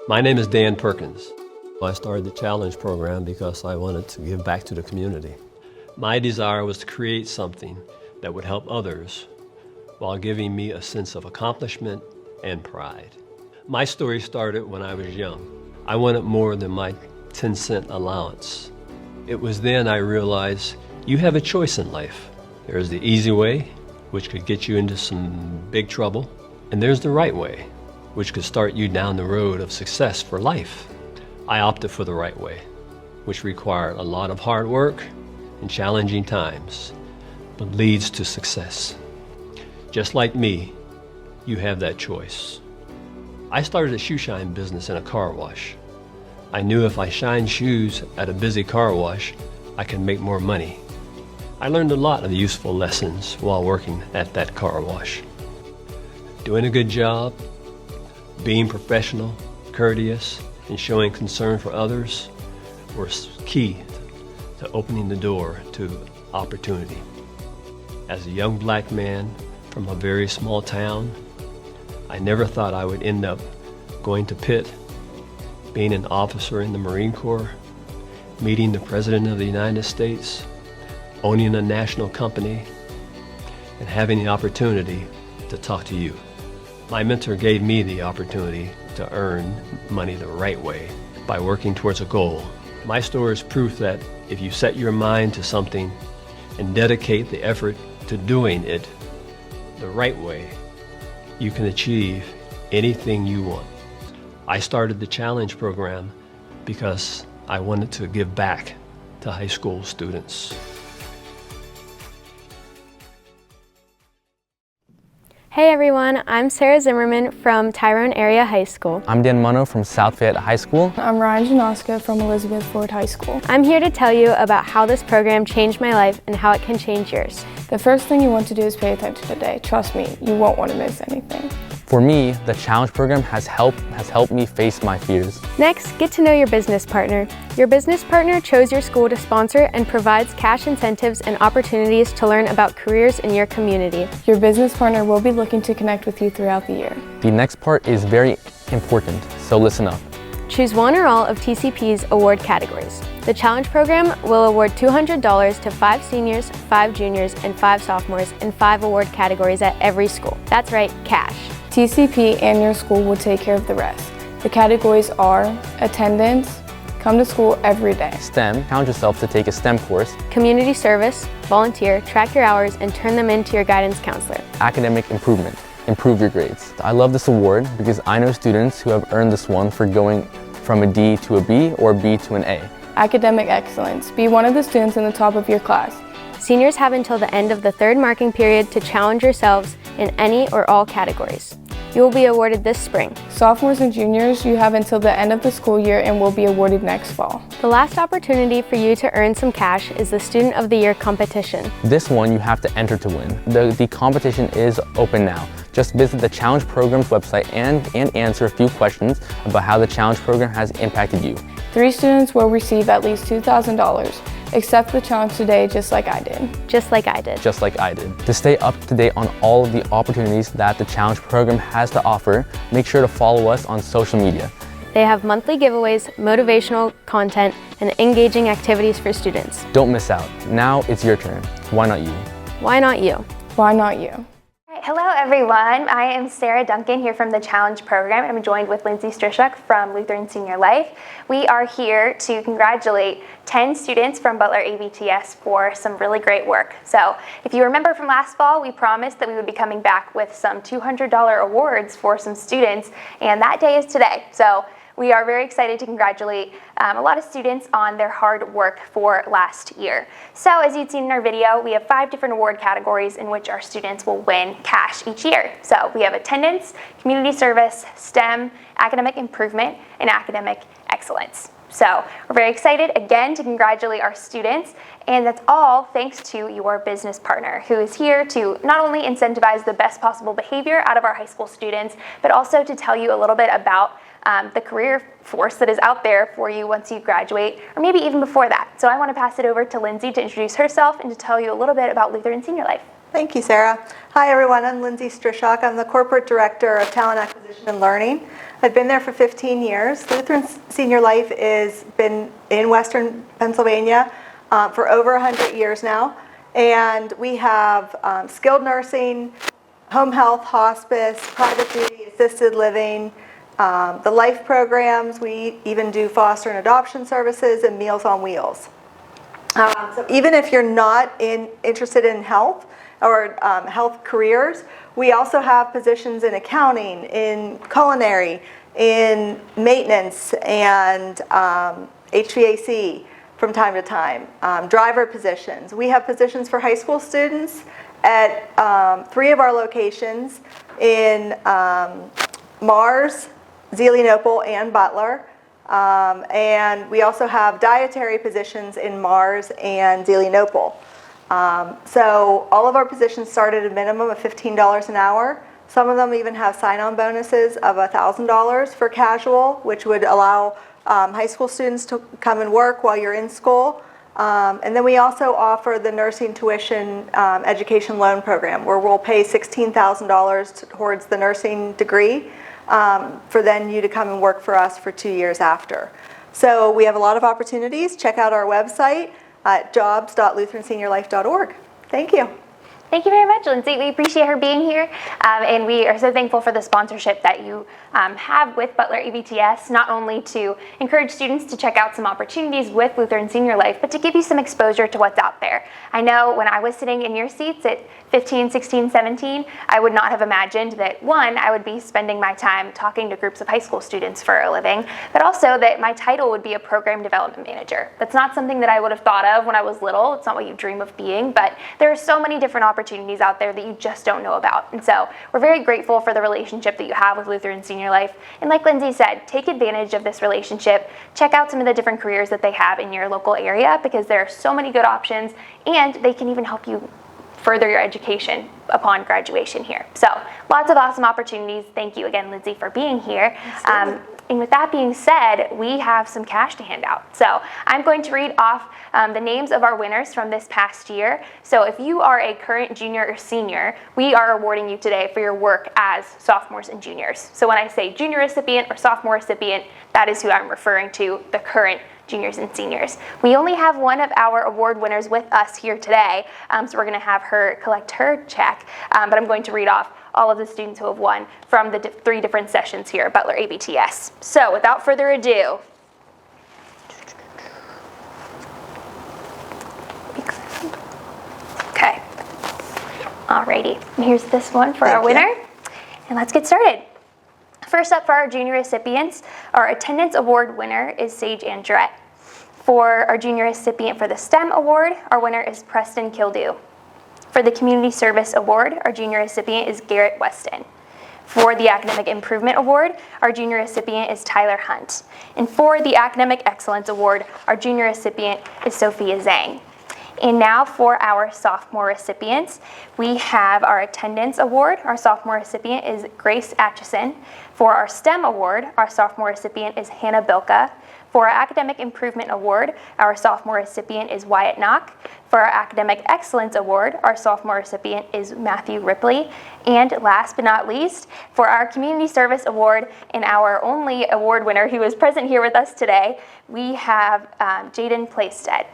My name is Dan Perkins. I started the Challenge program because I wanted to give back to the community. My desire was to create something that would help others while giving me a sense of accomplishment and pride. My story started when I was young. I wanted more than my 10-cent allowance. It was then I realized you have a choice in life. There's the easy way, which could get you into some big trouble, and there's the right way, which could start you down the road of success for life. I opted for the right way, which required a lot of hard work and challenging times, but leads to success. Just like me, you have that choice. I started a shoe shine business in a car wash. I knew if I shined shoes at a busy car wash, I could make more money. I learned a lot of useful lessons while working at that car wash. Doing a good job, being professional, courteous, and showing concern for others were key to opening the door to opportunity. As a young black man from a very small town, I never thought I would end up going to Pitt, being an officer in the Marine Corps, meeting the President of the United States, owning a national company, and having the opportunity to talk to you. My mentor gave me the opportunity to earn money the right way by working towards a goal. My story is proof that if you set your mind to something and dedicate the effort to doing it the right way, you can achieve anything you want. I started the Challenge program because I wanted to give back to high school students. Hey everyone, I'm Sarah Zimmerman from Tyrone Area High School. I'm Dan Mono from South Fayette High School. I'm Ryan Janoska from Elizabeth Ford High School. I'm here to tell you about how this program changed my life and how it can change yours. The first thing you want to do is pay attention today. Trust me, you won't want to miss anything. For me, the Challenge program has helped me face my fears. Next, get to know your business partner. Your business partner chose your school to sponsor and provides cash incentives and opportunities to learn about careers in your community. Your business partner will be looking to connect with you throughout the year. The next part is very important, so listen up. Choose one or all of TCP's award categories. The Challenge program will award $200 to 5 seniors, 5 juniors, and 5 sophomores in 5 award categories at every school. That's right, cash. TCP and your school will take care of the rest. The categories are attendance, come to school every day. STEM, challenge yourself to take a STEM course. Community service, volunteer, track your hours, and turn them into your guidance counselor. Academic improvement, improve your grades. I love this award because I know students who have earned this one for going from a D to a B or B to an A. Academic excellence, be one of the students in the top of your class. Seniors have until the end of the 3rd marking period to challenge yourselves in any or all categories. You will be awarded this spring. Sophomores and juniors, you have until the end of the school year and will be awarded next fall. The last opportunity for you to earn some cash is the Student of the Year competition. This one you have to enter to win. The competition is open now. Just visit the Challenge program's website and answer a few questions about how the Challenge program has impacted you. 3 students will receive at least $2,000. Accept the challenge today just like I did. Just like I did. Just like I did. To stay up to date on all of the opportunities that the Challenge program has to offer, make sure to follow us on social media. They have monthly giveaways, motivational content, and engaging activities for students. Don't miss out. Now it's your turn. Why not you? Why not you? Why not you? Hello everyone, I am Sarah Duncan here from the Challenge program. I'm joined with Lindsay Strishuk from Lutheran Senior Life. We are here to congratulate 10 students from Butler ABTS for some really great work. So if you remember from last fall, we promised that we would be coming back with some $200 awards for some students, and that day is today. So we are very excited to congratulate a lot of students on their hard work for last year. So as you'd seen in our video, we have 5 different award categories in which our students will win cash each year. So we have attendance, community service, STEM, academic improvement, and academic excellence. So we're very excited again to congratulate our students, and that's all thanks to your business partner, who is here to not only incentivize the best possible behavior out of our high school students, but also to tell you a little bit about the career force that is out there for you once you graduate, or maybe even before that. So I want to pass it over to Lindsay to introduce herself and to tell you a little bit about Lutheran Senior Life. Thank you, Sarah. Hi, everyone. I'm Lindsay Strishak. I'm the Corporate Director of Talent Acquisition and Learning. I've been there for 15 years. Lutheran Senior Life has been in Western Pennsylvania for over 100 years now. And we have skilled nursing, home health, hospice, private duty, assisted living, the life programs. We even do foster and adoption services and Meals on Wheels. So even if you're not interested in health or health careers, we also have positions in accounting, in culinary, in maintenance, and HVAC from time to time, driver positions. We have positions for high school students at 3 of our locations in Mars, Zelienople, and Butler. And we also have dietary positions in Mars and Zelienople. So all of our positions start at a minimum of $15 an hour. Some of them even have sign-on bonuses of $1,000 for casual, which would allow high school students to come and work while you're in school. And then we also offer the nursing tuition education loan program, where we'll pay $16,000 towards the nursing degree for then you to come and work for us for 2 years after. So we have a lot of opportunities. Check out our website at jobs.lutheranseniorlife.org. Thank you. Thank you very much, Lindsay. We appreciate her being here, and we are so thankful for the sponsorship that you have with Butler ABTS, not only to encourage students to check out some opportunities with Lutheran Senior Life, but to give you some exposure to what's out there. I know when I was sitting in your seats at 15, 16, 17, I would not have imagined that, one, I would be spending my time talking to groups of high school students for a living, but also that my title would be a program development manager. That's not something that I would have thought of when I was little. It's not what you dream of being, but there are so many different opportunities out there that you just don't know about. And so we're very grateful for the relationship that you have with Lutheran Senior Life. And like Lindsay said, take advantage of this relationship. Check out some of the different careers that they have in your local area, because there are so many good options, and they can even help you further your education upon graduation here. So lots of awesome opportunities. Thank you again, Lindsay, for being here. And with that being said, we have some cash to hand out. So I'm going to read off the names of our winners from this past year. So if you are a current junior or senior, we are awarding you today for your work as sophomores and juniors. So when I say junior recipient or sophomore recipient, that is who I'm referring to, the current juniors and seniors. We only have one of our award winners with us here today, so we're going to have her collect her check, but I'm going to read off all of the students who have won from the 3 different sessions here at Butler ABTS. So without further ado, okay, alrighty, and here's this one for our winner, and let's get started. First up for our junior recipients, our attendance award winner is Sage Andrett. For our junior recipient for the STEM award, our winner is Preston Kildew. For the community service award, our junior recipient is Garrett Weston. For the academic improvement award, our junior recipient is Tyler Hunt. And for the academic excellence award, our junior recipient is Sophia Zhang. And now for our sophomore recipients, we have our attendance award. Our sophomore recipient is Grace Atchison. For our STEM award, our sophomore recipient is Hannah Bilka. For our academic improvement award, our sophomore recipient is Wyatt Knock. For our academic excellence award, our sophomore recipient is Matthew Ripley. And last but not least, for our community service award and our only award winner who is present here with us today, we have Jaden Playstead.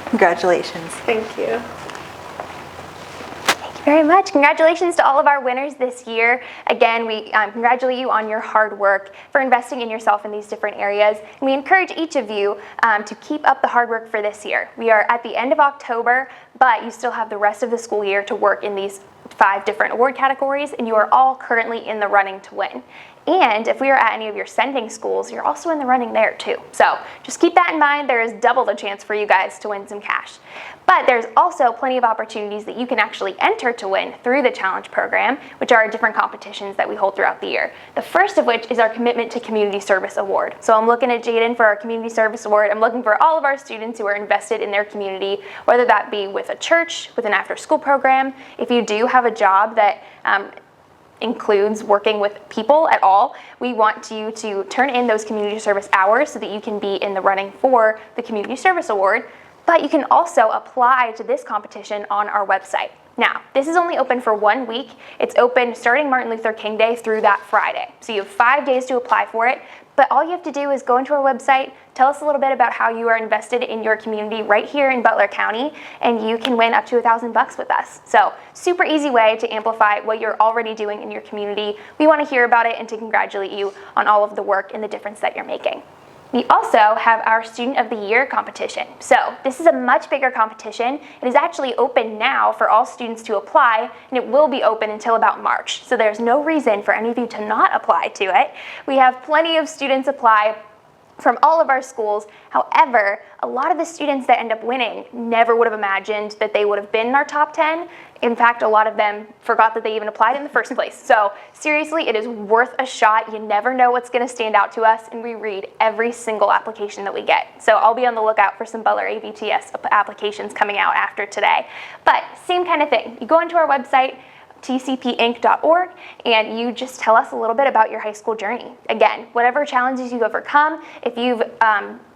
Congratulations. Thank you. Thank you very much. Congratulations to all of our winners this year. Again, we congratulate you on your hard work for investing in yourself in these different areas. And we encourage each of you to keep up the hard work for this year. We are at the end of October, but you still have the rest of the school year to work in these 5 different award categories, and you are all currently in the running to win. And if we are at any of your sending schools, you're also in the running there too. So just keep that in mind. There is double the chance for you guys to win some cash. But there's also plenty of opportunities that you can actually enter to win through the Challenge program, which are different competitions that we hold throughout the year. The first of which is our Commitment to Community Service Award. So I'm looking at Jaden for our Community Service Award. I'm looking for all of our students who are invested in their community, whether that be with a church, with an after-school program. If you do have a job that includes working with people at all, we want you to turn in those community service hours so that you can be in the running for the Community Service Award. but you can also apply to this competition on our website. Now, this is only open for 1 week. It's open starting Martin Luther King Day through that Friday. So you have 5 days to apply for it, but all you have to do is go into our website, tell us a little bit about how you are invested in your community right here in Butler County, and you can win up to $1,000 with us. So super easy way to amplify what you're already doing in your community. We want to hear about it and to congratulate you on all of the work and the difference that you're making. We also have our Student of the Year competition. So this is a much bigger competition. It is actually open now for all students to apply, and it will be open until about March. So there's no reason for any of you to not apply to it. We have plenty of students apply from all of our schools. However, a lot of the students that end up winning never would have imagined that they would have been in our top 10. In fact, a lot of them forgot that they even applied in the first place. So seriously, it is worth a shot. You never know what's going to stand out to us, and we read every single application that we get. So I'll be on the lookout for some Butler ABTS applications coming out after today. But same kind of thing. You go into our website, tcpinc.org, and you just tell us a little bit about your high school journey. Again, whatever challenges you've overcome, if you've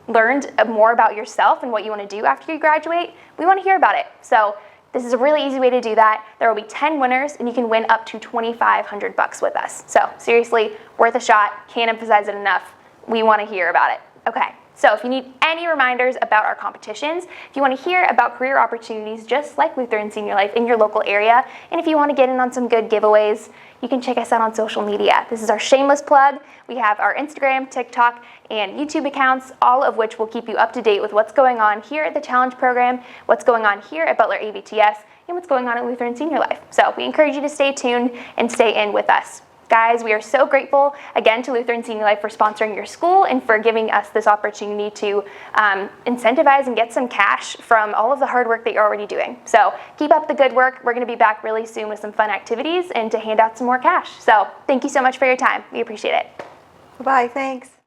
learned more about yourself and what you want to do after you graduate, we want to hear about it. So this is a really easy way to do that. There will be 10 winners, and you can win up to $2,500 with us. So seriously, worth a shot. Can't emphasize it enough. We want to hear about it. Okay. So if you need any reminders about our competitions, if you want to hear about career opportunities just like Lutheran Senior Life in your local area, and if you want to get in on some good giveaways, you can check us out on social media. This is our shameless plug. We have our Instagram, TikTok, and YouTube accounts, all of which will keep you up to date with what's going on here at the Challenge program, what's going on here at Butler ABTS, and what's going on at Lutheran Senior Life. So we encourage you to stay tuned and stay in with us. Guys, we are so grateful again to Lutheran Senior Life for sponsoring your school and for giving us this opportunity to incentivize and get some cash from all of the hard work that you're already doing. So keep up the good work. We're going to be back really soon with some fun activities and to hand out some more cash. So thank you so much for your time. We appreciate it. Bye-bye, thanks.